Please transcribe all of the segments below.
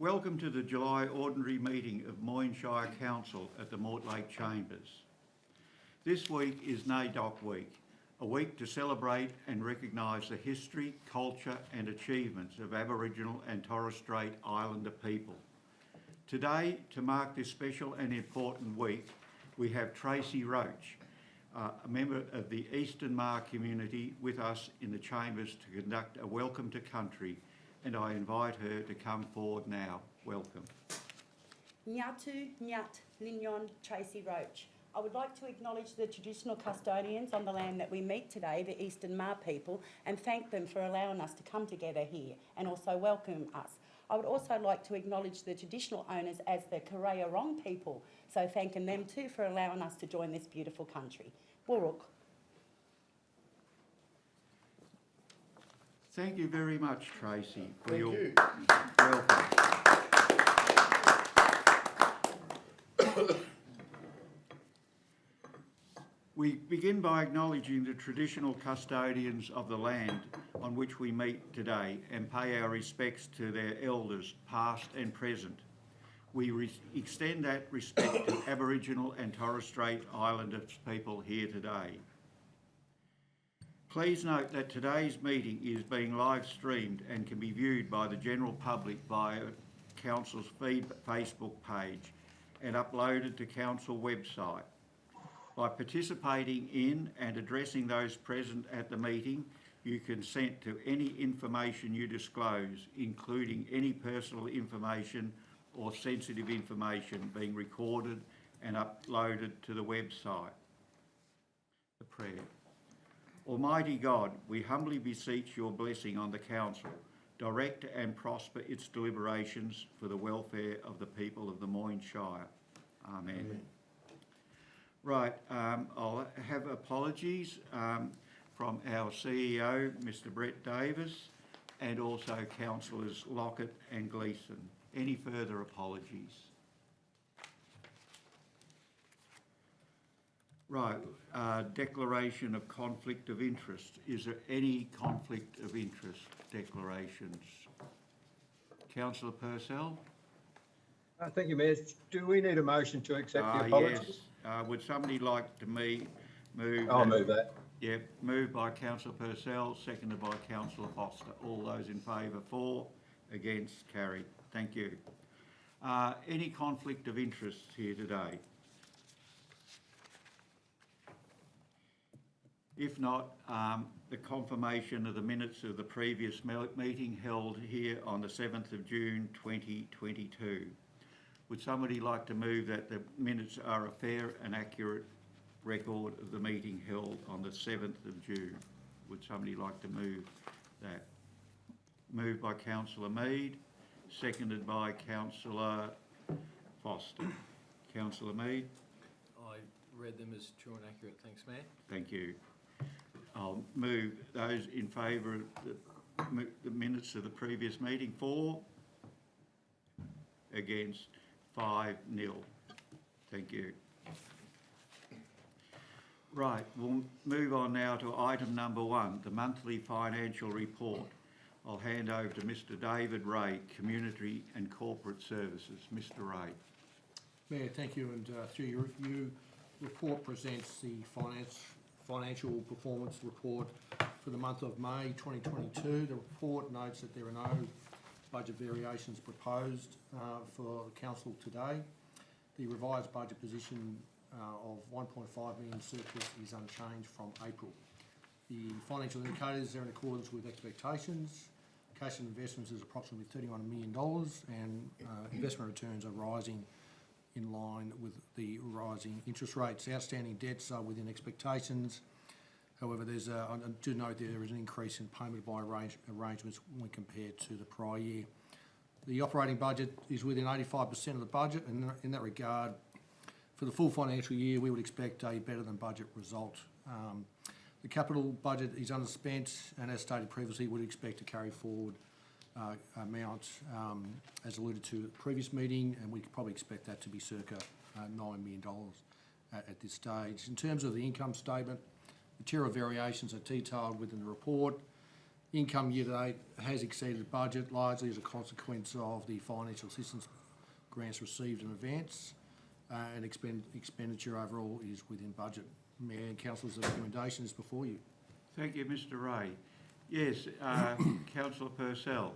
Welcome to the July Ordinary Meeting of Moyne Shire Council at the Mortlake Chambers. This week is NAIDOC Week, a week to celebrate and recognise the history, culture and achievements of Aboriginal and Torres Strait Islander people. Today, to mark this special and important week, we have Tracy Roach, a member of the Eastern Maar community, with us in the Chambers to conduct a welcome to country, and I invite her to come forward now. Welcome. Nyatu Nyat Linyon Tracy Roach. I would like to acknowledge the traditional custodians on the land that we meet today, the Eastern Maar people, and thank them for allowing us to come together here and also welcome us. I would also like to acknowledge the traditional owners as the Karayarong people, so thanking them too for allowing us to join this beautiful country. Wurruk. Thank you very much, Tracy, for Thank your you. welcome. We begin by acknowledging the traditional custodians of the land on which we meet today and pay our respects to their elders, past and present. We extend that respect to Aboriginal and Torres Strait Islander people here today. Please note that today's meeting is being live streamed and can be viewed by the general public via Council's Facebook page and uploaded to Council website. By participating in and addressing those present at the meeting, you consent to any information you disclose, including any personal information or sensitive information being recorded and uploaded to the website. The prayer. Almighty God, we humbly beseech your blessing on the Council. Direct and prosper its deliberations for the welfare of the people of the Moyne Shire. Amen. Amen. Right, I'll have apologies from our CEO, Mr. Brett Davis, and also Councillors Lockett and Gleeson. Any further apologies? Right, declaration of conflict of interest. Is there any conflict of interest declarations? Councillor Purcell? Thank you, Mayor. Do we need a motion to accept the apologies? Yes. Would somebody like to move? I'll move that. Yeah, moved by Councillor Purcell, seconded by Councillor Foster. All those in favour, for, against, carried. Thank you. Any conflict of interest here today? If not, the confirmation of the minutes of the previous meeting held here on the 7th of June 2022. Would somebody like to move that the minutes are a fair and accurate record of the meeting held on the 7th of June? Would somebody like to move that? Moved by Councillor Mead, seconded by Councillor Foster. Councillor Mead? I read them as true and accurate. Thanks, Mayor. Thank you. I'll move those in favour of the minutes of the previous meeting. For, against, 5-0. Thank you. Right, we'll move on now to item number 1, the monthly financial report. I'll hand over to Mr. David Ray, Community and Corporate Services. Mr. Ray. Mayor, thank you, and through your review, report presents the financial performance report for the month of May 2022. The report notes that there are no budget variations proposed for the Council today. The revised budget position of 1.5 million surplus is unchanged from April. The financial indicators are in accordance with expectations. Cash and investments is approximately $31 million, and investment returns are rising in line with the rising interest rates. Outstanding debts are within expectations. However, I do note there is an increase in payment by arrangements when compared to the prior year. The operating budget is within 85% of the budget, and in that regard, for the full financial year, we would expect a better than budget result. The capital budget is underspent, and as stated previously, would expect to carry forward amounts as alluded to at the previous meeting, and we could probably expect that to be circa $9 million at this stage. In terms of the income statement, material variations are detailed within the report. Income year to date has exceeded budget largely as a consequence of the financial assistance grants received in advance, and expenditure overall is within budget. Mayor and councillors, the recommendation is before you. Thank you, Mr Ray. Yes, Councillor Purcell.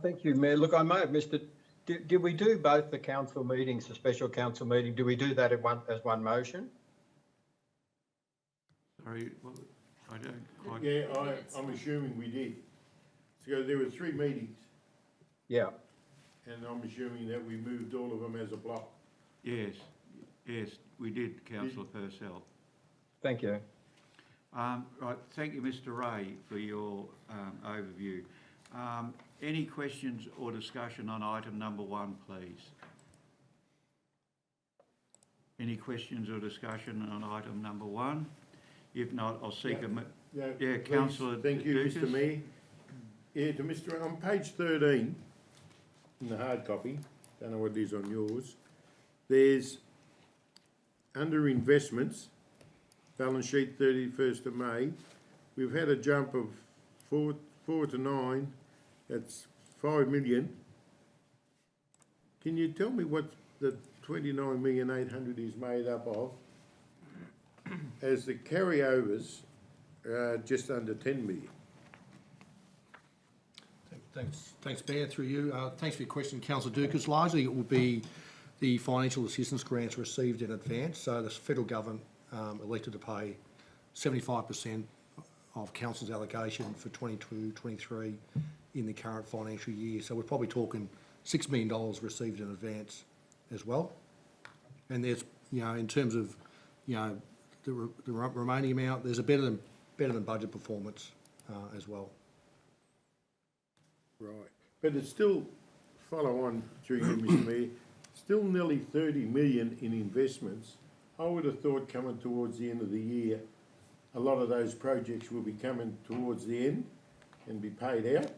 Thank you, Mayor. Look, I may have missed it. Did we do both the council meetings, the special council meeting? Do we do that as one motion? Sorry, well, I don't quite... Yeah, I'm assuming we did. So there were 3 meetings, Yeah. and I'm assuming that we moved all of them as a block. Yes, we did, Councillor Purcell. Thank you. Right, thank you, Mr Ray, for your overview. Any questions or discussion on item number 1, please? Any questions or discussion on item number 1? If not, I'll seek Yeah, Councillor Thank you, Dukas. Mr Mayor. Yeah, to Mr, on page 13, in the hard copy, don't know what it is on yours, there's, under investments, balance sheet 31st of May, we've had a jump of 4 to 9, that's 5 million. Can you tell me what the 29,800,000 is made up of? As the carryovers are just under 10 million. Thanks, Mayor, through you. Thanks for your question, Councillor Dukas. Largely it will be the financial assistance grants received in advance. So the federal government elected to pay 75% of council's allocation for 22-23 in the current financial year. So we're probably talking $6 million received in advance as well. And there's, in terms of, the remaining amount, there's a better than budget performance as well. Right, but it's still, follow on through you, Mr Mayor, still nearly 30 million in investments. I would have thought coming towards the end of the year, a lot of those projects will be coming towards the end and be paid out.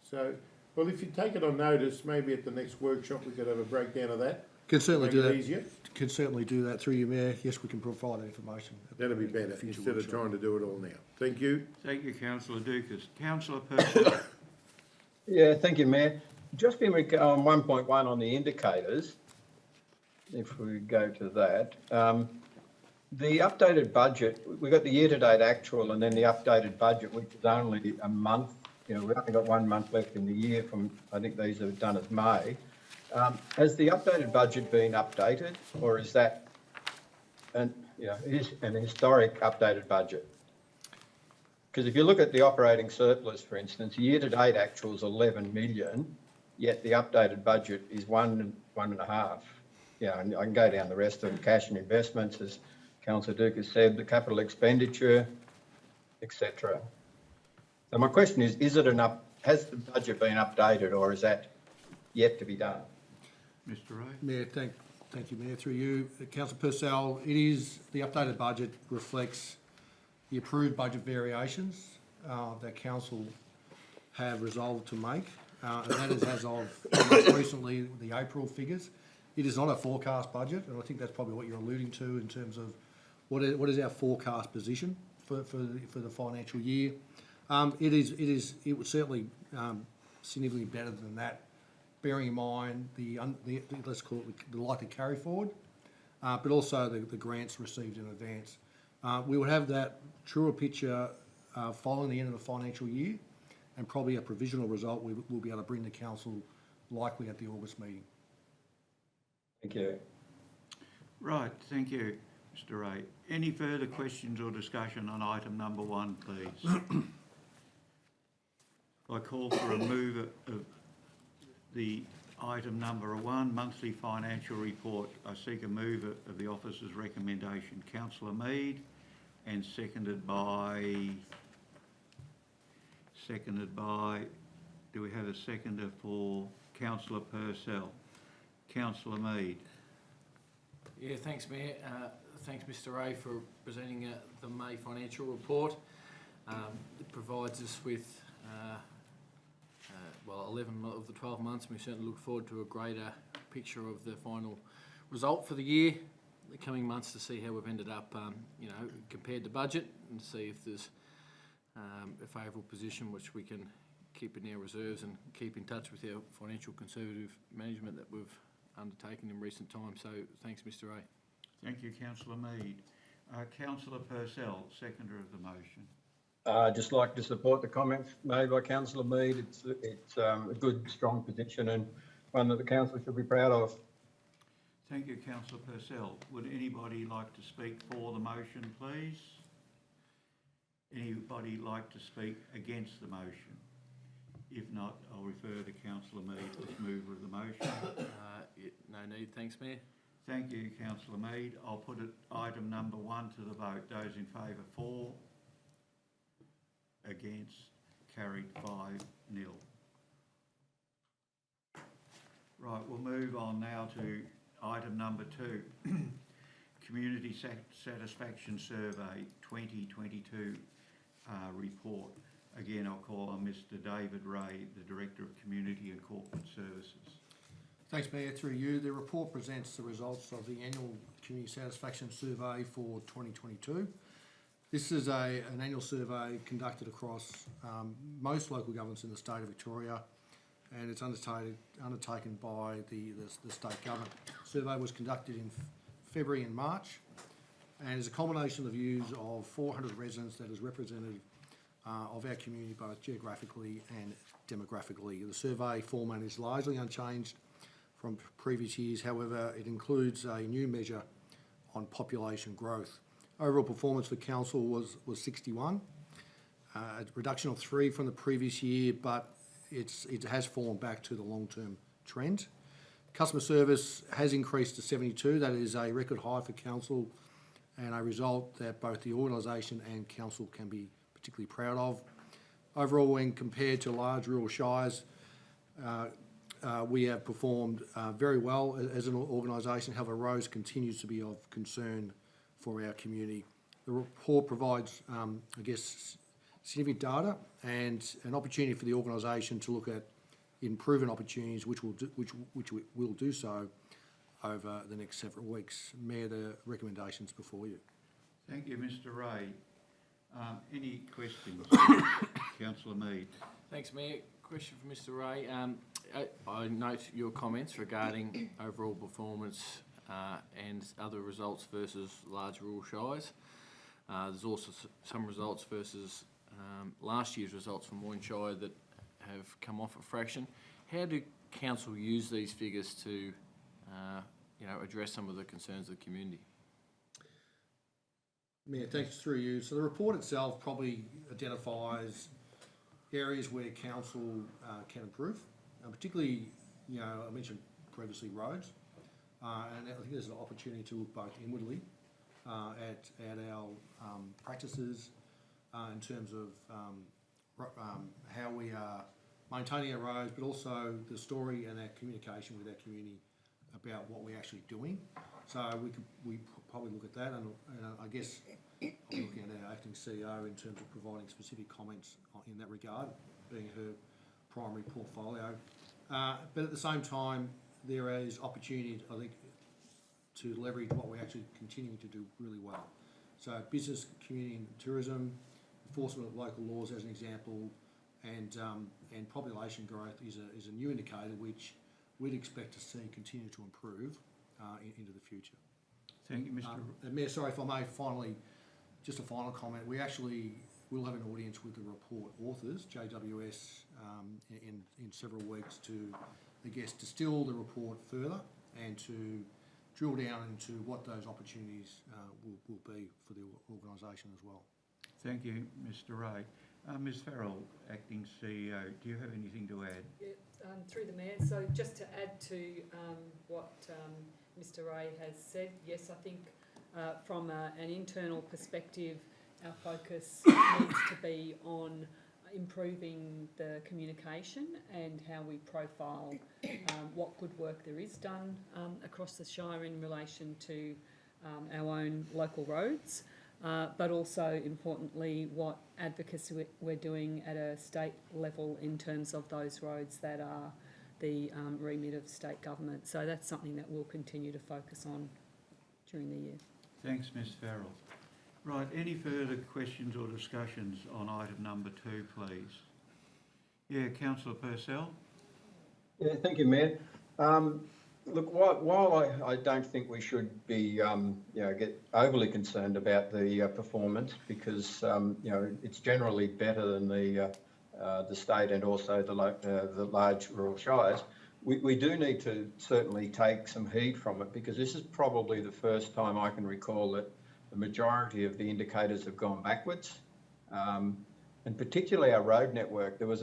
So, well, if you take it on notice, maybe at the next workshop we could have a breakdown of that. Can certainly do that. Easier. Can certainly do that through you, Mayor. Yes, we can provide that information. That'll be better instead of trying to do it all now. Thank you. Thank you, Councillor Dukas. Councillor Purcell. Yeah, thank you, Mayor. Just on 1.1 on the indicators, if we go to that, the updated budget, we've got the year-to-date actual and then the updated budget, which is only a month. We've only got 1 month left in the year from, I think these are done as May. Has the updated budget been updated, or is that it is an historic updated budget? Because if you look at the operating surplus, for instance, year-to-date actual is 11 million, yet the updated budget is 1.5. And I can go down the rest of them, cash and investments, as Councillor Dukas said, the capital expenditure, etc. So my question is it has the budget been updated, or is that yet to be done? Mr Ray. Mayor, thank you, Mayor. Through you, Councillor Purcell, it is, the updated budget reflects the approved budget variations that council have resolved to make, and that is as of most recently the April figures. It is not a forecast budget, and I think that's probably what you're alluding to in terms of what is our forecast position for the financial year. It was certainly significantly better than that, bearing in mind the let's call it the likely carry forward, but also the grants received in advance. We would have that truer picture following the end of the financial year, and probably a provisional result we'll be able to bring to council likely at the August meeting. Thank you. Right, thank you, Mr Ray. Any further questions or discussion on item number 1, please? I call for a move of the item number 1, monthly financial report. I seek a move of the officer's recommendation. Councillor Mead, and seconded by, do we have a seconder for Councillor Purcell? Councillor Mead. Yeah, thanks, Mayor. Thanks, Mr Ray, for presenting the May financial report. It provides us with 11 of the 12 months, and we certainly look forward to a greater picture of the final result for the year, the coming months, to see how we've ended up, compared to budget, and see if there's a favourable position which we can keep in our reserves and keep in touch with our financial conservative management that we've undertaken in recent times. So thanks, Mr. Ray. Thank you, councillor Mead. Councillor Purcell, seconder of the motion. I'd just like to support the comments made by Councillor Mead. It's a good, strong position and one that the council should be proud of. Thank you, councillor Purcell. Would anybody like to speak for the motion, please? Anybody like to speak against the motion? If not, I'll refer to councillor Mead as mover of the motion. No need, thanks, Mayor. Thank you, councillor Mead. I'll put it, item number 1 to the vote. Those in favour, 4. Against, carried 5-0. Right, we'll move on now to item number 2. Community Satisfaction Survey 2022 report. Again, I'll call on Mr. David Ray, the Director of Community and Corporate Services. Thanks, Mayor. Through you, the report presents the results of the annual Community Satisfaction Survey for 2022. This is an annual survey conducted across most local governments in the state of Victoria, and it's undertaken by the state government. The survey was conducted in February and March, and is a combination of the views of 400 residents that is representative of our community, both geographically and demographically. The survey format is largely unchanged from previous years. However, it includes a new measure on population growth. Overall performance for council was 61, a reduction of 3 from the previous year, but it has fallen back to the long-term trend. Customer service has increased to 72. That is a record high for council and a result that both the organisation and council can be particularly proud of. Overall, when compared to large rural shires, we have performed very well as an organisation. However, Rose continues to be of concern for our community. The report provides, significant data and an opportunity for the organisation to look at improvement opportunities, which we will do so over the next several weeks. Mayor, the recommendations before you. Thank you, Mr. Ray. Any questions? Councillor Mead. Thanks, Mayor. Question for Mr. Ray. I note your comments regarding overall performance and other results versus large rural shires. There's also some results versus last year's results from Moyne Shire that have come off a fraction. How do council use these figures to, address some of the concerns of the community? Mayor, thanks through you. So the report itself probably identifies areas where council can improve, particularly, I mentioned previously roads, and I think there's an opportunity to look both inwardly at our practices in terms of how we are maintaining our roads, but also the story and our communication with our community about what we're actually doing. So we probably look at that, and I guess I'll be looking at our acting CEO in terms of providing specific comments in that regard, being her primary portfolio. But at the same time, there is opportunity, I think, to leverage what we're actually continuing to do really well. So business, community and tourism, enforcement of local laws as an example, and population growth is a new indicator which we'd expect to see continue to improve into the future. Thank you, Mr. Mayor, sorry if I may finally, just a final comment. We actually will have an audience with the report authors, JWS, in several weeks to, I guess, distill the report further and to drill down into what those opportunities will be for the organisation as well. Thank you, Mr. Ray. Ms. Farrell, Acting CEO, do you have anything to add? Yeah, through the Mayor. So just to add to what Mr. Ray has said, yes, I think from an internal perspective, our focus needs to be on improving the communication and how we profile what good work there is done across the Shire in relation to our own local roads, but also importantly what advocacy we're doing at a state level in terms of those roads that are the remit of state government. So that's something that we'll continue to focus on during the year. Thanks, Ms. Farrell. Right, any further questions or discussions on item number 2, please? Yeah, councillor Purcell? Yeah, thank you, Mayor. Look, while I don't think we should be, get overly concerned about the performance, because it's generally better than the state and also the large rural shires. We do need to certainly take some heed from it, because this is probably the first time I can recall that the majority of the indicators have gone backwards. And particularly our road network, there was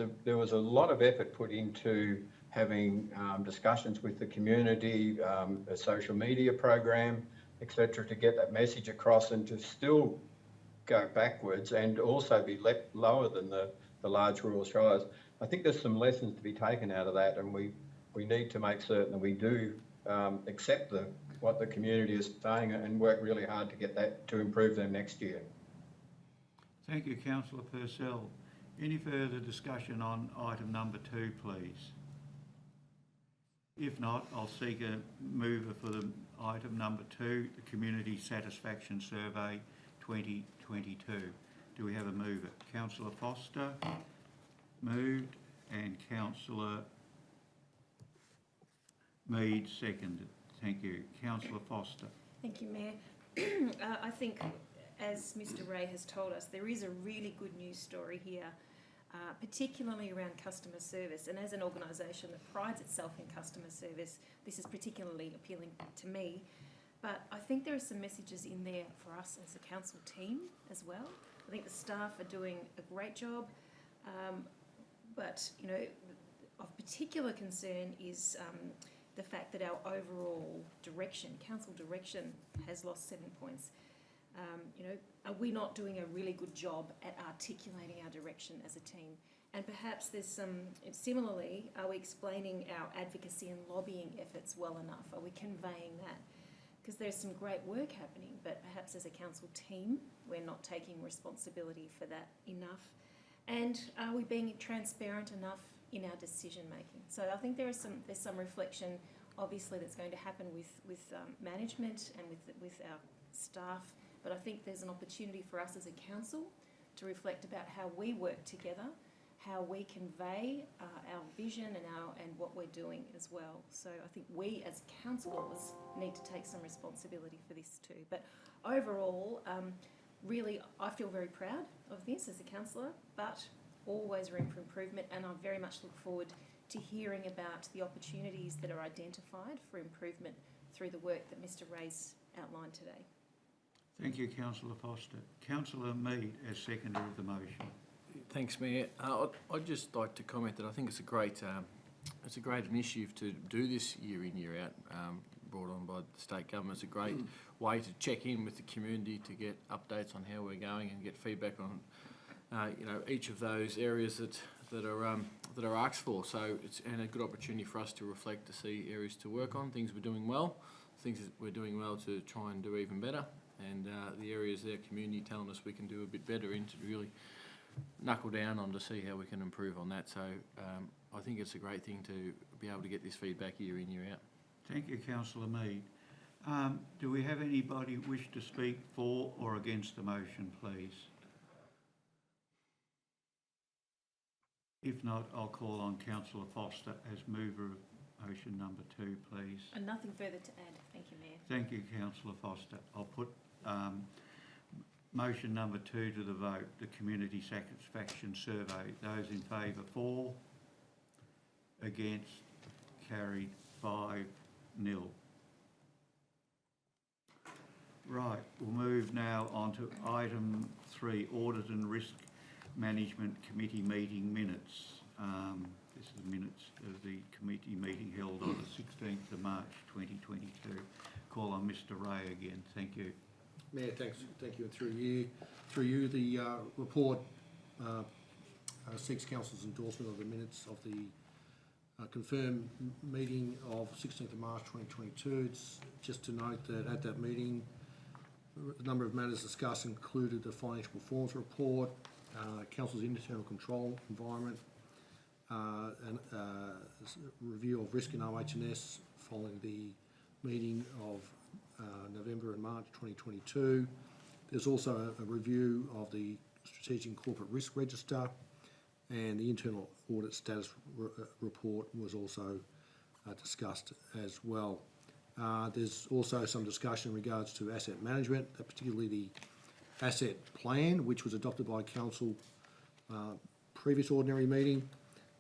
a lot of effort put into having discussions with the community, a social media program, etc., to get that message across, and to still go backwards and also be lower than the large rural shires. I think there's some lessons to be taken out of that, and we need to make certain that we do accept what the community is saying and work really hard to get that to improve them next year. Thank you, councillor Purcell. Any further discussion on item number 2, please? If not, I'll seek a mover for the item number 2, the Community Satisfaction Survey 2022. Do we have a mover? Councillor Foster moved and councillor Mead seconded. Thank you. Councillor Foster. Thank you, Mayor. I think, as Mr. Ray has told us, there is a really good news story here, particularly around customer service. And as an organisation that prides itself in customer service, this is particularly appealing to me. But I think there are some messages in there for us as a council team as well. I think the staff are doing a great job, but of particular concern is the fact that our overall direction, council direction, has lost 7 points. Are we not doing a really good job at articulating our direction as a team? And perhaps there's similarly, are we explaining our advocacy and lobbying efforts well enough? Are we conveying that? Because there's some great work happening, but perhaps as a council team, we're not taking responsibility for that enough. And are we being transparent enough in our decision making? So I think there's some reflection, obviously, that's going to happen with management and with our staff. But I think there's an opportunity for us as a council to reflect about how we work together, how we convey our vision and what we're doing as well. So I think we as councillors need to take some responsibility for this too. But overall, really, I feel very proud of this as a councillor, but always room for improvement, and I very much look forward to hearing about the opportunities that are identified for improvement through the work that Mr. Ray's outlined today. Thank you, councillor Foster. Councillor Mead as seconder of the motion. Thanks, Mayor. I'd just like to comment that I think it's a great initiative to do this year in, year out, brought on by the state government. It's a great way to check in with the community, to get updates on how we're going and get feedback on each of those areas that are asked for. So it's a good opportunity for us to reflect, to see areas to work on, things we're doing well, things that we're doing well to try and do even better, and the areas their community telling us we can do a bit better in, to really knuckle down on to see how we can improve on that. So I think it's a great thing to be able to get this feedback year in, year out. Thank you, councillor Mead. Do we have anybody wish to speak for or against the motion, please? If not, I'll call on councillor Foster as mover of motion number 2, please. And nothing further to add. Thank you, Mayor. Thank you, councillor Foster. I'll put motion number 2 to the vote, the Community Satisfaction Survey. Those in favour, for, against, carried 5-0. Right, we'll move now on to item 3, Audit and Risk Management Committee meeting minutes. This is the minutes of the committee meeting held on the 16th of March 2022. Call on Mr. Ray again. Thank you. Mayor, thanks. Thank you. And through you, the report seeks council's endorsement of the minutes of the confirmed meeting of 16th of March 2022. It's just to note that at that meeting, a number of matters discussed included the financial performance report, council's internal control environment, and review of risk in OH&S following the meeting of November and March 2022, There's also a review of the Strategic Corporate Risk Register, and the internal audit status report was also discussed as well. There's also some discussion in regards to asset management, particularly the asset plan, which was adopted by Council previous ordinary meeting,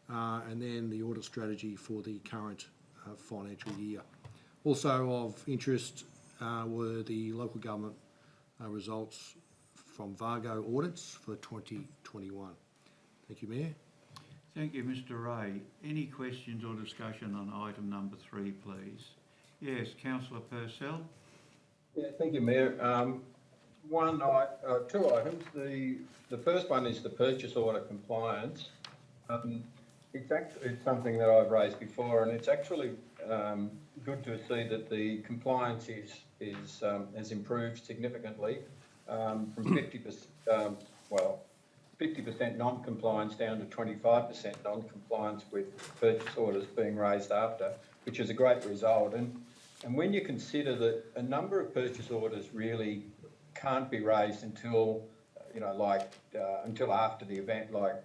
and then the audit strategy for the current financial year. Also of interest were the local government results from Vargo audits for 2021. Thank you, Mayor. Thank you, Mr Ray. Any questions or discussion on item number 3, please? Yes, Councillor Purcell. Yeah, thank you, Mayor. Two items. The first one is the purchase order compliance. It's something that I've raised before, and it's actually good to see that the compliance has improved significantly from 50% non-compliance down to 25% non-compliance with purchase orders being raised after, which is a great result. And when you consider that a number of purchase orders really can't be raised until, until after the event, like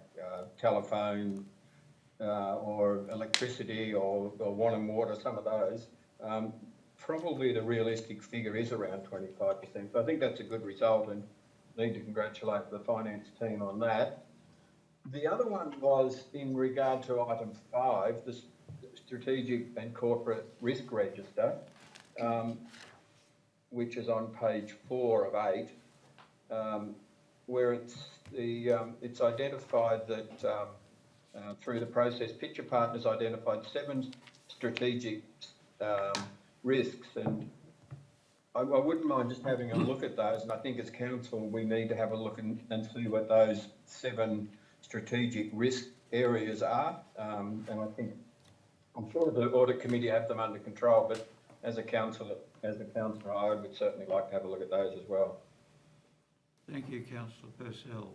telephone or electricity or Wannon Water, some of those, probably the realistic figure is around 25%. So I think that's a good result, and need to congratulate the finance team on that. The other one was in regard to item 5, the Strategic and Corporate Risk Register, which is on page 4 of 8, where it's identified that through the process, Picture Partners identified 7 strategic risks, and I wouldn't mind just having a look at those, and I think as council we need to have a look and see what those 7 strategic risk areas are, and I'm sure the audit committee have them under control, but as a councillor, I would certainly like to have a look at those as well. Thank you, Councillor Purcell.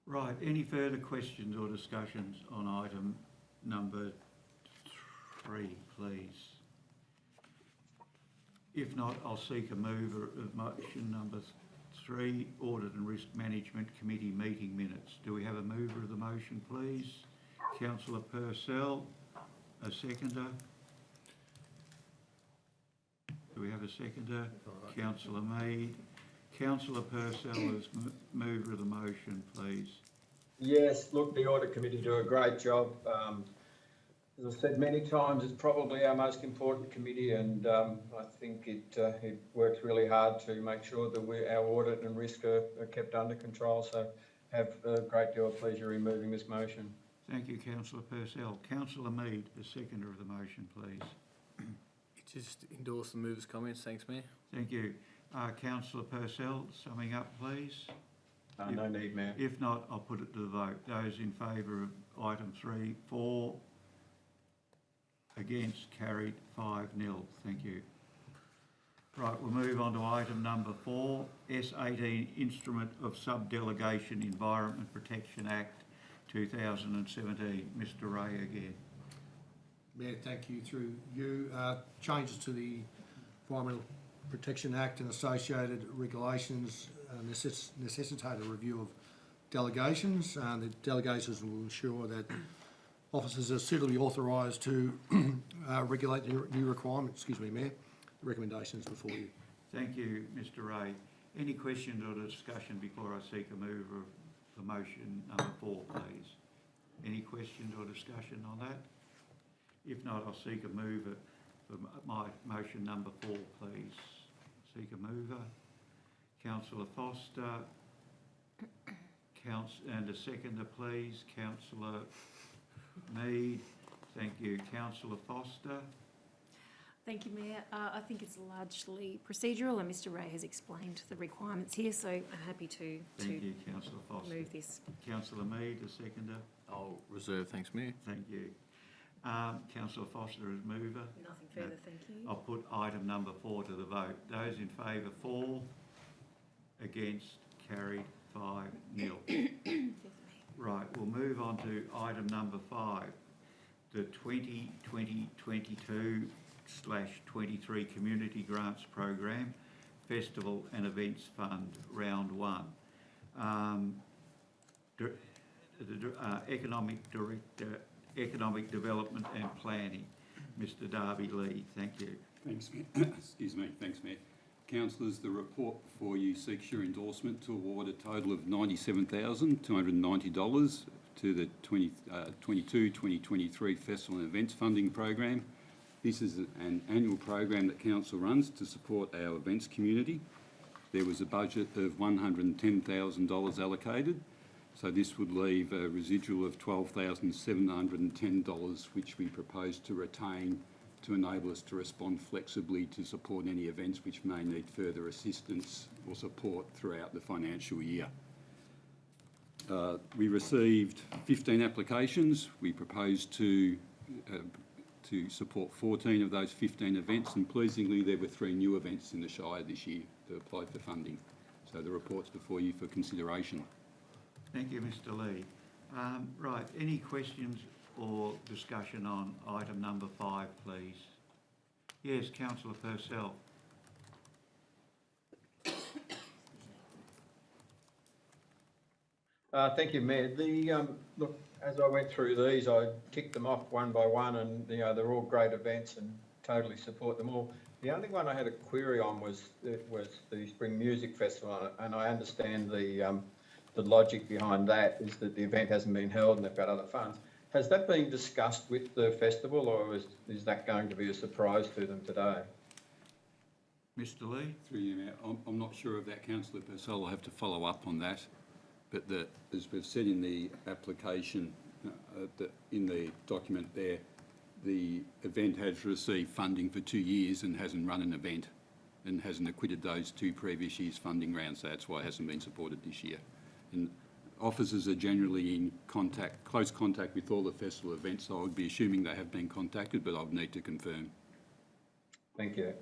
Right, any further questions or discussions on item number 3, please? If not, I'll seek a mover of motion number 3, Audit and Risk Management Committee meeting minutes. Do we have a mover of the motion, please? Councillor Purcell, a seconder. Do we have a seconder? Councillor Mead. Councillor Purcell is mover of the motion, please. Yes, look, the audit committee do a great job. As I've said many times, it's probably our most important committee, and I think it works really hard to make sure that our audit and risk are kept under control. So have a great deal of pleasure in moving this motion. Thank you, Councillor Purcell. Councillor Mead, the seconder of the motion, please. Just endorse the mover's comments. Thanks, Mayor. Thank you. Councillor Purcell, summing up, please. No need, Mayor. If not, I'll put it to the vote. Those in favour of item 3, 4, against, carried 5-0. Thank you. Right, we'll move on to item number 4, S18 Instrument of Subdelegation Environment Protection Act 2017. Mr Ray again. Mayor, thank you. Through you, changes to the Environmental Protection Act and associated regulations necessitate a review of delegations. The delegations will ensure that officers are suitably authorised to regulate the new requirements. Excuse me, Mayor. Recommendations before you. Thank you, Mr Ray. Any questions or discussion before I seek a mover of the motion number 4, please? Any questions or discussion on that? If not, I'll seek a mover for my motion number 4, please. Seek a mover. Councillor Foster. And a seconder, please. Councillor Mead. Thank you. Councillor Foster. Thank you, Mayor. I think it's largely procedural, and Mr Ray has explained the requirements here, so I'm happy to Thank you, Councillor Foster. move this. Councillor Mead, a seconder. I'll reserve. Thanks, Mayor. Thank you. Councillor Foster as mover. Nothing further, thank you. I'll put item number 4 to the vote. Those in favour, 4. Against, carried 5-0. Right, we'll move on to item number 5, the 2020-22/23 Community Grants Program Festival and Events Fund, Round 1. Economic Director, Economic Development and Planning, Mr Darby Lee. Thank you. Thanks, Mayor. Excuse me. Thanks, Mayor. Councillors, the report before you seeks your endorsement to award a total of $97,290 to the 2022-2023 Festival and Events Funding Program. This is an annual program that Council runs to support our events community. There was a budget of $110,000 allocated, so this would leave a residual of $12,710, which we propose to retain to enable us to respond flexibly to support any events which may need further assistance or support throughout the financial year. We received 15 applications. We proposed to support 14 of those 15 events, and pleasingly there were 3 new events in the Shire this year that applied for funding. So the report's before you for consideration. Thank you, Mr Lee. Right, any questions or discussion on item number 5, please? Yes, Councillor Purcell. Thank you, Mayor. Look, as I went through these, I ticked them off one by one, and they're all great events and totally support them all. The only one I had a query on was the Spring Music Festival, and I understand the logic behind that is that the event hasn't been held and they've got other funds. Has that been discussed with the festival, or is that going to be a surprise to them today? Mr Lee? Through you, Mayor. I'm not sure of that, Councillor Purcell. I'll have to follow up on that. But as we've said in the application, in the document there, the event has received funding for 2 years and hasn't run an event and hasn't acquitted those 2 previous years' funding rounds, so that's why it hasn't been supported this year. And officers are generally in close contact with all the festival events, so I would be assuming they have been contacted, but I would need to confirm. Thank you.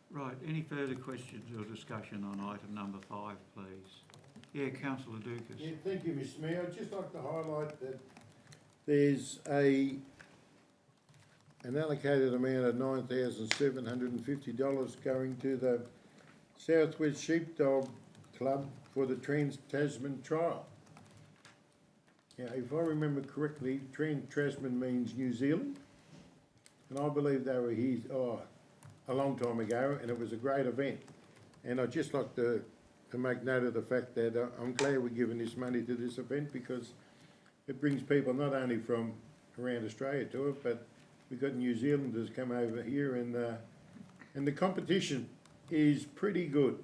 Right, any further questions or discussion on item number 5, please? Yeah, Councillor Dukas. Yeah, thank you, Mr Mayor. I'd just like to highlight that there's an allocated amount of $9,750 going to the Southwest Sheepdog Club for the Trans-Tasman Trial. Now, if I remember correctly, Trans-Tasman means New Zealand, and I believe they were here a long time ago, and it was a great event. And I'd just like to make note of the fact that I'm glad we're giving this money to this event, because it brings people not only from around Australia to it, but we've got New Zealanders come over here, and the competition is pretty good.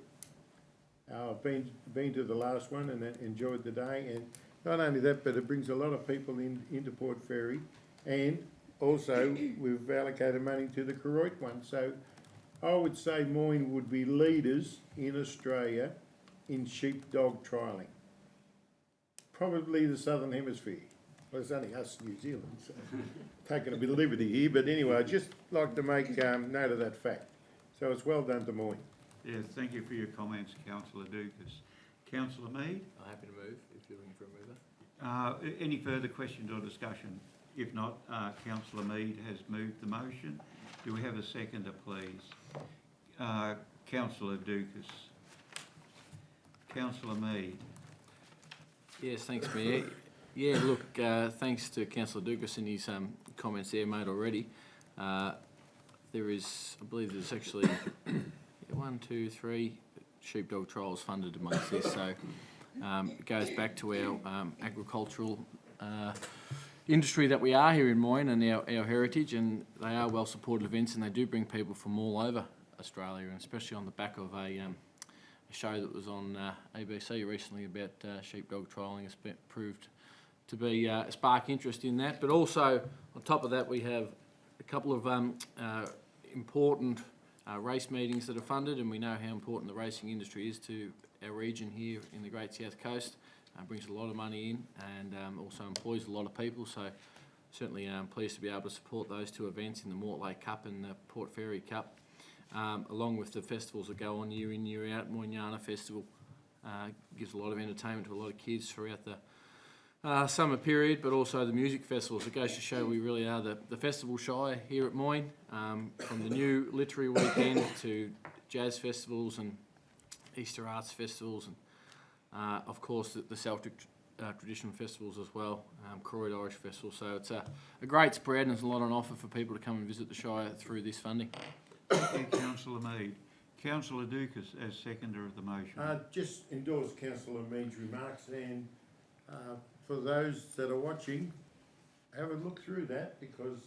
I've been to the last one and enjoyed the day, and not only that, but it brings a lot of people into Port Fairy, and also we've allocated money to the Koroit one. So I would say Moyne would be leaders in Australia in sheepdog trialling. Probably the Southern Hemisphere. Well, it's only us New Zealand, so taking a bit of liberty here, but anyway, I'd just like to make note of that fact. So it's well done to Moyne. Yeah, thank you for your comments, Councillor Dukas. Councillor Mead? I'm happy to move if you're looking for a mover. Any further questions or discussion? If not, Councillor Mead has moved the motion. Do we have a seconder, please? Councillor Dukas. Councillor Mead. Yes, thanks, Mayor. Yeah, look, thanks to Councillor Dukas and his comments there made already. There is, I believe there's actually 1, 2, 3 sheepdog trials funded amongst this, so it goes back to our agricultural industry that we are here in Moyne and our heritage, and they are well supported events, and they do bring people from all over Australia, and especially on the back of a show that was on ABC recently about sheepdog trialling has proved to be spark interest in that. But also on top of that, we have a couple of important race meetings that are funded, and we know how important the racing industry is to our region here in the Great South Coast. Brings a lot of money in, and also employs a lot of people, so certainly pleased to be able to support those 2 events in the Mortlake Cup and the Port Fairy Cup, along with the festivals that go on year in, year out. Moyne Festival gives a lot of entertainment to a lot of kids throughout the summer period, but also the music festivals. It goes to show we really are the festival Shire here at Moyne, from the new literary weekend to jazz festivals and Easter Arts Festivals, and of course the Celtic traditional festivals as well, Croydon Irish Festival. So it's a great spread, and there's a lot on offer for people to come and visit the Shire through this funding. Thank you, Councillor Mead. Councillor Dukas as seconder of the motion. Just endorse Councillor Mead's remarks, and for those that are watching, have a look through that, because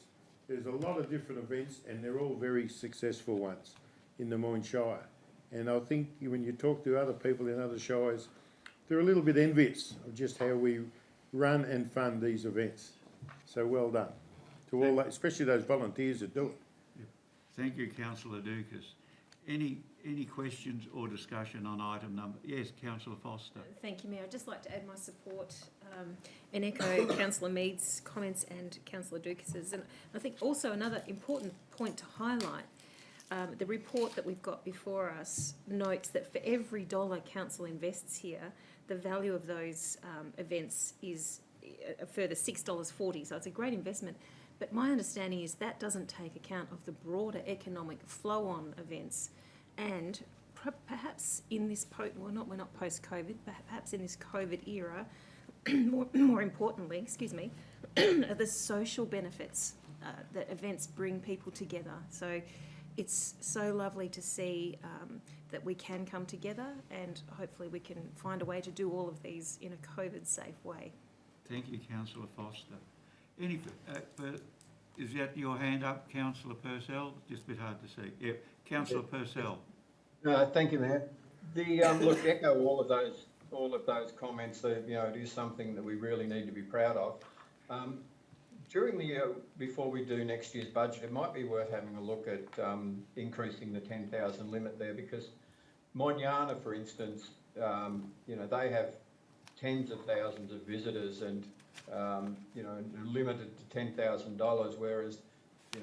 there's a lot of different events and they're all very successful ones in the Moyne Shire. And I think when you talk to other people in other shires, they're a little bit envious of just how we run and fund these events. So well done to all, especially those volunteers that do it. Thank you, Councillor Dukas. Any questions or discussion on item number? Yes, Councillor Foster. Thank you, Mayor. I'd just like to add my support and echo Councillor Mead's comments and Councillor Dukas's. And I think also another important point to highlight, the report that we've got before us notes that for every dollar council invests here, the value of those events is a further $6.40. So it's a great investment. But my understanding is that doesn't take account of the broader economic flow-on events, and perhaps in this we're not post-COVID, but perhaps in this COVID era, more importantly, are the social benefits that events bring people together. So it's so lovely to see that we can come together, and hopefully we can find a way to do all of these in a COVID-safe way. Thank you, Councillor Foster. Any, is that your hand up, Councillor Purcell? Just a bit hard to see. Yeah, Councillor Purcell. Thank you, Mayor. Look, echo all of those comments. That it is something that we really need to be proud of. During the year, before we do next year's budget, it might be worth having a look at increasing the 10,000 limit there, because Moyne Shire, for instance, they have tens of thousands of visitors, and limited to $10,000, whereas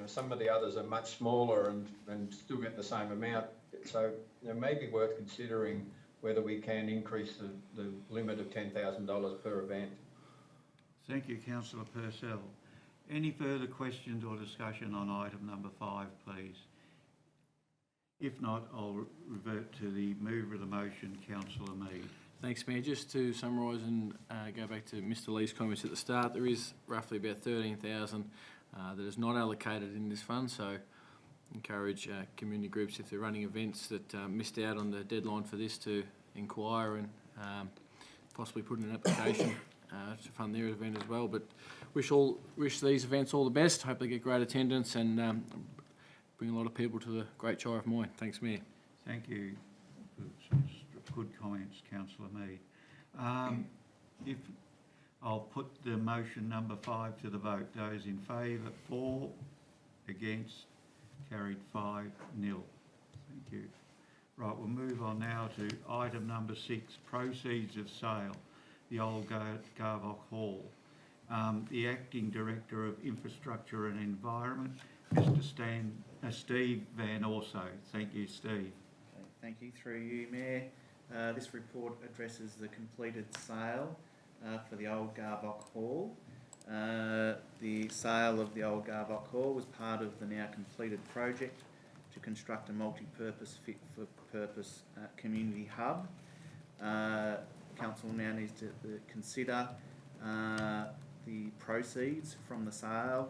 some of the others are much smaller and still get the same amount. So it may be worth considering whether we can increase the limit of $10,000 per event. Thank you, Councillor Purcell. Any further questions or discussion on item number 5, please? If not, I'll revert to the mover of the motion, Councillor Mead. Thanks, Mayor. Just to summarise and go back to Mr Lee's comments at the start, there is roughly about 13,000 that is not allocated in this fund, so encourage community groups, if they're running events that missed out on the deadline for this, to inquire and possibly put in an application to fund their event as well. But wish these events all the best. Hope they get great attendance and bring a lot of people to the great Shire of Moyne. Thanks, Mayor. Thank you. Good comments, Councillor Mead. If I'll put the motion number 5 to the vote. Those in favour, 4, against, carried 5-0. Thank you. Right, we'll move on now to item number 6, proceeds of sale, the old Garvock Hall. The Acting Director of Infrastructure and Environment, Mr Steve Van Orso. Thank you, Steve. Okay, thank you. Through you, Mayor. This report addresses the completed sale for the old Garvock Hall. The sale of the old Garvock Hall was part of the now completed project to construct a multi-purpose, fit-for-purpose community hub. Council now needs to consider the proceeds from the sale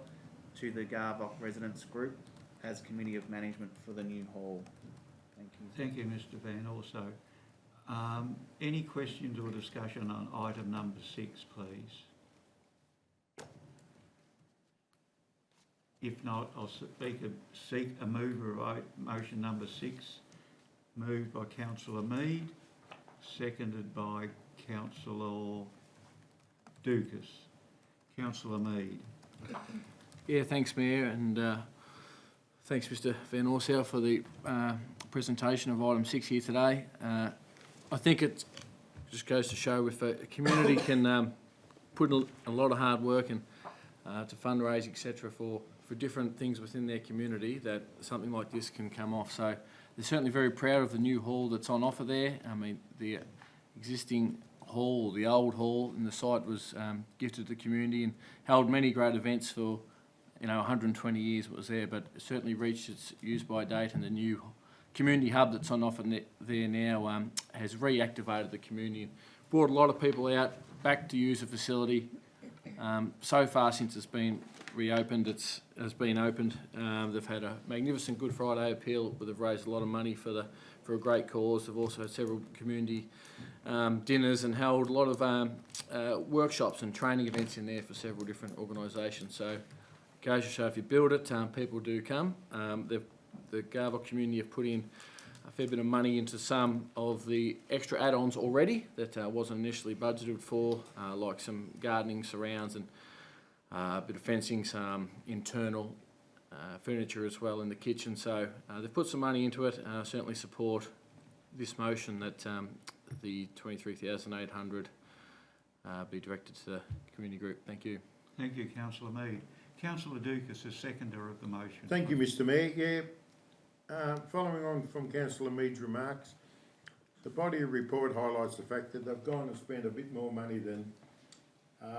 to the Garvock Residents Group as Committee of Management for the new hall. Thank you. Thank you, Mr Van Orso. Any questions or discussion on item number 6, please? If not, I'll seek a mover of motion number 6, moved by Councillor Mead, seconded by Councillor Dukas. Councillor Mead. Yeah, thanks, Mayor, and thanks, Mr Van Orso, for the presentation of item 6 here today. I think it just goes to show if a community can put a lot of hard work and to fundraise, etc., for different things within their community, that something like this can come off. So they're certainly very proud of the new hall that's on offer there. I mean, the existing hall, the old hall in the site, was gifted to the community and held many great events for 120 years it was there, but it certainly reached its use by date, and the new community hub that's on offer there now has reactivated the community, brought a lot of people out back to use the facility. So far since it's been reopened, they've had a magnificent Good Friday appeal where they've raised a lot of money for a great cause. They've also had several community dinners and held a lot of workshops and training events in there for several different organisations. So goes to show if you build it, people do come. The Garvock community have put in a fair bit of money into some of the extra add-ons already that wasn't initially budgeted for, like some gardening surrounds and a bit of fencing, some internal furniture as well in the kitchen. So they've put some money into it. Certainly support this motion that the 23,800 be directed to the community group. Thank you. Thank you, Councillor Mead. Councillor Dukas is seconder of the motion. Thank you, Mr Mayor. Following on from Councillor Mead's remarks, the body of report highlights the fact that they've gone and spent a bit more money than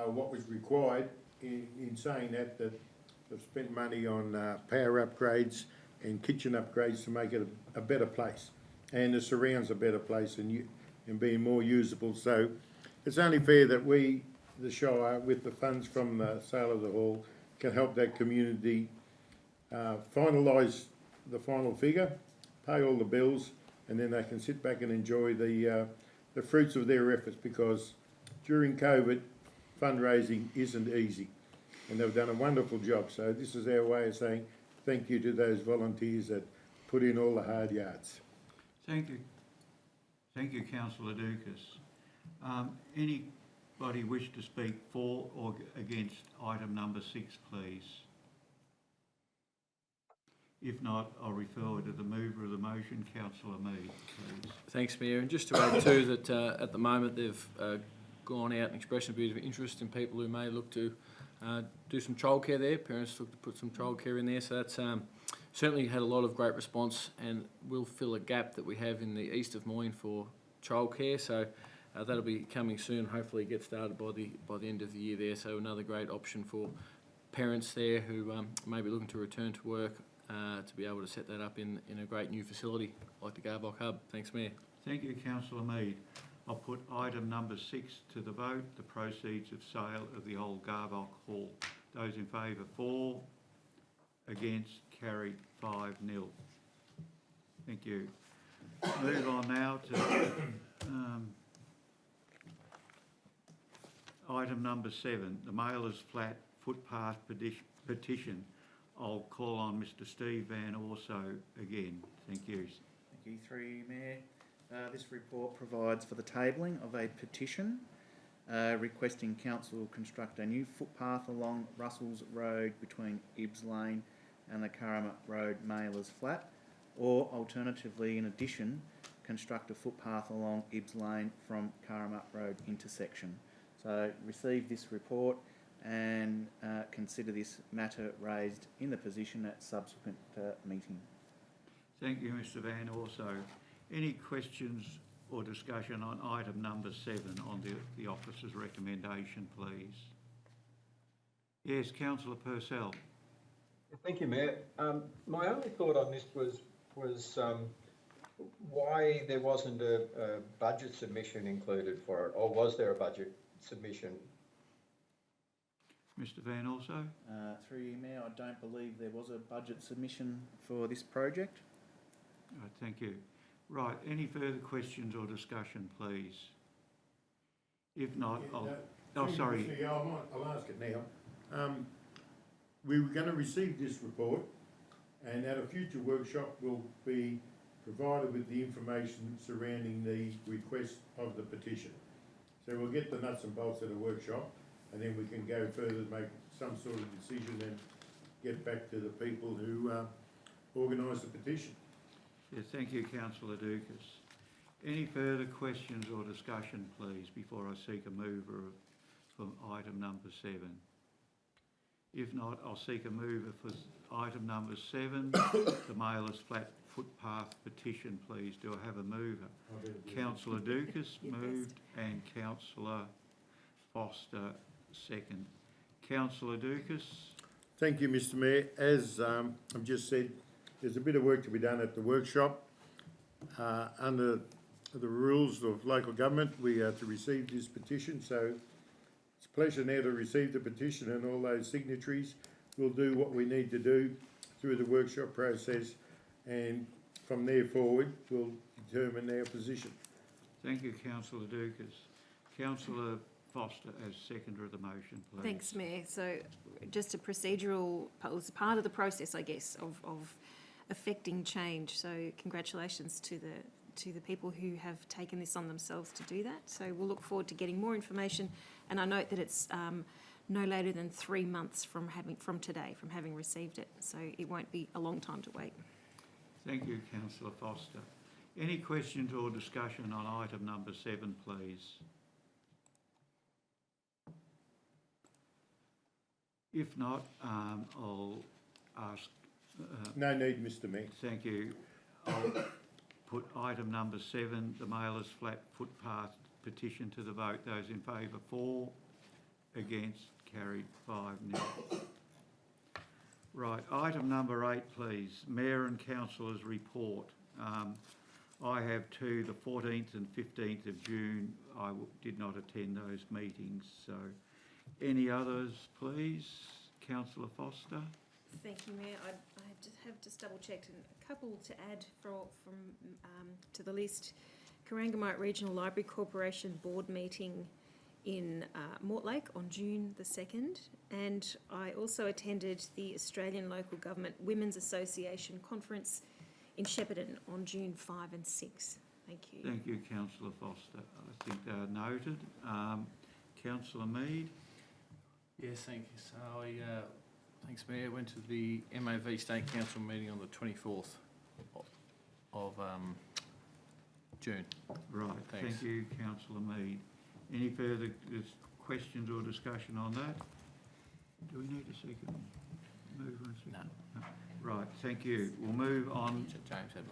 what was required. In saying that they've spent money on power upgrades and kitchen upgrades to make it a better place, and the surrounds a better place and being more usable. So it's only fair that we, the Shire, with the funds from the sale of the hall, can help that community finalise the final figure, pay all the bills, and then they can sit back and enjoy the fruits of their efforts, because during COVID, fundraising isn't easy, and they've done a wonderful job. So this is our way of saying thank you to those volunteers that put in all the hard yards. Thank you. Thank you, Councillor Dukas. Anybody wish to speak for or against item number 6, please? If not, I'll refer to the mover of the motion, Councillor Mead, please. Thanks, Mayor. And just to add too that at the moment they've gone out and expressed a bit of interest in people who may look to do some childcare there. Parents look to put some childcare in there, so that's certainly had a lot of great response and will fill a gap that we have in the east of Moyne for childcare. So that'll be coming soon. Hopefully, get started by the end of the year there. So another great option for parents there who may be looking to return to work to be able to set that up in a great new facility like the Garvock Hub. Thanks, Mayor. Thank you, Councillor Mead. I'll put item number 6 to the vote, the proceeds of sale of the old Garvock Hall. Those in favour, 4. Against, carried 5-0. Thank you. Move on now to item number 7, the Mailers Flat Footpath petition. I'll call on Mr Steve Van Orso again. Thank you. Thank you, through you, Mayor. This report provides for the tabling of a petition requesting Council construct a new footpath along Russell's Road between Ibbs Lane and the Curramack Road Mailers Flat, or alternatively, in addition, construct a footpath along Ibbs Lane from Curramack Road intersection. So receive this report and consider this matter raised in the position at subsequent meeting. Thank you, Mr Van Orso. Any questions or discussion on item number 7 on the officer's recommendation, please? Yes, Councillor Purcell. Thank you, Mayor. My only thought on this was why there wasn't a budget submission included for it, or was there a budget submission? Mr Van Orso? Through you, Mayor, I don't believe there was a budget submission for this project. Thank you. Right, any further questions or discussion, please? If not, sorry. I'll ask it now. We were going to receive this report, and at a future workshop we'll be provided with the information surrounding the request of the petition. So we'll get the nuts and bolts at a workshop, and then we can go further and make some sort of decision and get back to the people who organised the petition. Yes, thank you, Councillor Dukas. Any further questions or discussion, please, before I seek a mover for item number 7? If not, I'll seek a mover for item number 7, the Mailers Flat Footpath petition, please. Do I have a mover? Councillor Dukas moved and Councillor Foster second. Councillor Dukas. Thank you, Mr Mayor. As I've just said, there's a bit of work to be done at the workshop, Under the rules of local government, we are to receive this petition, so it's a pleasure now to receive the petition and all those signatories. We'll do what we need to do through the workshop process, and from there forward, we'll determine our position. Thank you, councillor Dukas. Councillor Foster as seconder of the motion, please. Thanks, Mayor. So just a procedural, it's part of the process, I guess, of affecting change. So congratulations to the people who have taken this on themselves to do that. So we'll look forward to getting more information. And I note that it's no later than 3 months from having received it. So it won't be a long time to wait. Thank you, councillor Foster. Any questions or discussion on item number 7, please? If not, I'll ask... No need, Mr Mayor. Thank you. I'll put item number 7, the Mailers Flat Footpath petition to the vote. Those in favour, 4. Against, carried 5-0. Right, item number 8, please. Mayor and councillors' report. I have 2, the 14th and 15th of June. I did not attend those meetings, so any others, please? Councillor Foster? Thank you, Mayor. I have just double-checked and a couple to add to the list. Corangamite Regional Library Corporation board meeting in Mortlake on June the 2nd, and I also attended the Australian Local Government Women's Association conference in Shepparton on June 5 and 6. Thank you. Thank you, councillor Foster. I think they are noted. Councillor Mead? Yes, thank you. So thanks, Mayor. Went to the MAV State Council meeting on the 24th of June. Right, Thanks. thank you, councillor Mead. Any further questions or discussion on that? Do we need a second mover and second? No. Right, thank you. We'll move on. James had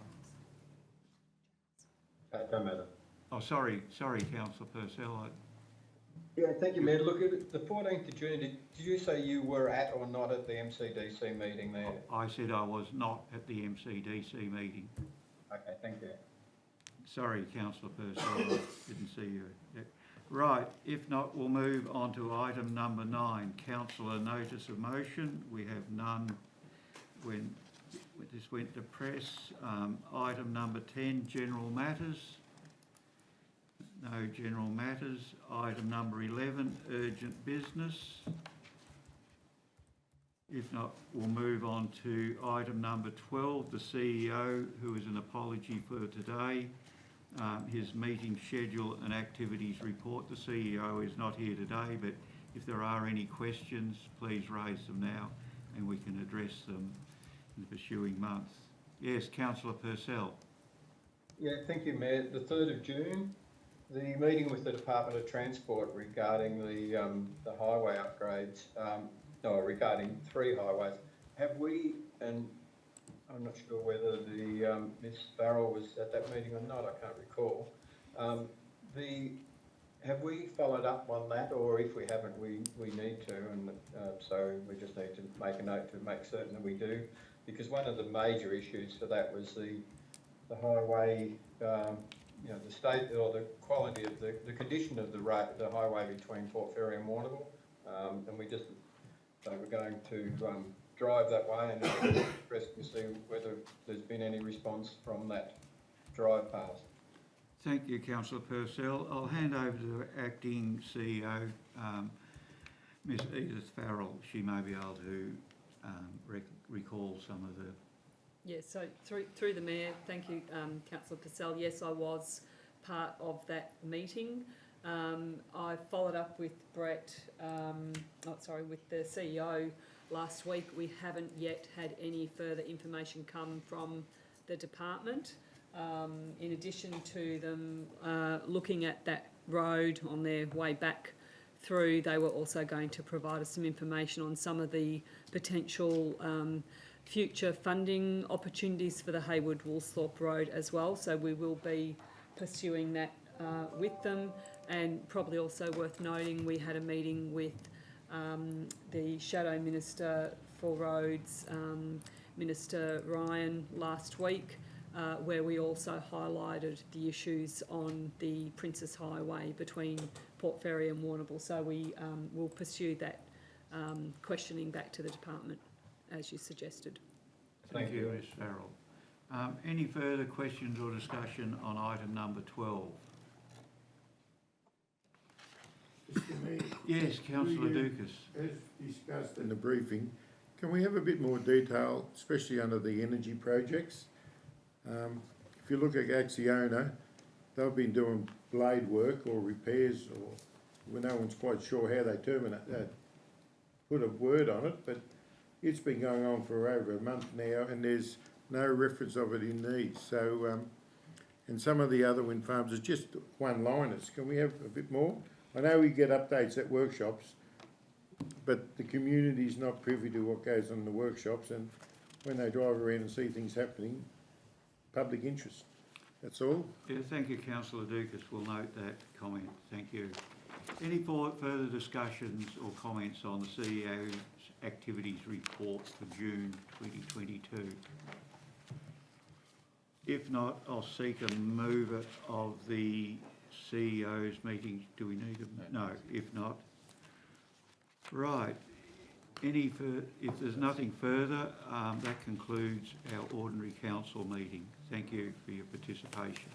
one. Don't matter. Oh, sorry, councillor Purcell. Yeah, thank you, Mayor. Look, the 14th of June, did you say you were at or not at the MCDC meeting there? I said I was not at the MCDC meeting. Okay, thank you. Sorry, councillor Purcell, I didn't see you. Yep. Right, if not, we'll move on to item number 9, councillor notice of motion. We have none when this went to press. Item number 10, general matters. No general matters. Item number 11, urgent business. If not, we'll move on to item number 12, the CEO, who is an apology for today. His meeting schedule and activities report. The CEO is not here today, but if there are any questions, please raise them now and we can address them in the pursuing months. Yes, councillor Purcell. Yeah, thank you, Mayor. The 3rd of June, the meeting with the Department of Transport regarding the highway upgrades, regarding 3 highways. Have we, and I'm not sure whether the Ms Farrell was at that meeting or not, I can't recall. Have we followed up on that, or if we haven't, we need to, and so we just need to make a note to make certain that we do, because one of the major issues for that was the highway, the state or the quality of the condition of the highway between Port Fairy and Warrnambool, and we're going to drive that way and interested to see whether there's been any response from that drive past. Thank you, councillor Purcell. I'll hand over to the acting CEO, Ms Edith Farrell. She may be able to recall some of the... Yes, so through the Mayor, thank you, councillor Purcell. Yes, I was part of that meeting. I followed up with Brett, with the CEO last week. We haven't yet had any further information come from the department. In addition to them looking at that road on their way back through, they were also going to provide us some information on some of the potential future funding opportunities for the Haywood-Woolsthorpe Road as well. So we will be pursuing that with them. And probably also worth noting, we had a meeting with the Shadow Minister for Roads, Minister Ryan, last week. where we also highlighted the issues on the Princess Highway between Port Fairy and Warrnambool. So we will pursue that questioning back to the department, as you suggested. Thank you, Ms Farrell. Any further questions or discussion on item number 12? Mr Mayor, Yes, councillor Dukas. as discussed in the briefing, can we have a bit more detail, especially under the energy projects? If you look at Acciona, they've been doing blade work or repairs, or well, no one's quite sure how they terminate that. Put a word on it, but it's been going on for over a month now, and there's no reference of it in these. So, and some of the other wind farms are just one-liners. Can we have a bit more? I know we get updates at workshops, but the community's not privy to what goes on in the workshops, and when they drive around and see things happening, public interest. That's all. Yeah, thank you, councillor Dukas. We'll note that comment. Thank you. Any further discussions or comments on the CEO's activities report for June 2022? If not, I'll seek a mover of the CEO's meeting. Do we need a... No, if not. Right. If there's nothing further, that concludes our ordinary council meeting. Thank you for your participation.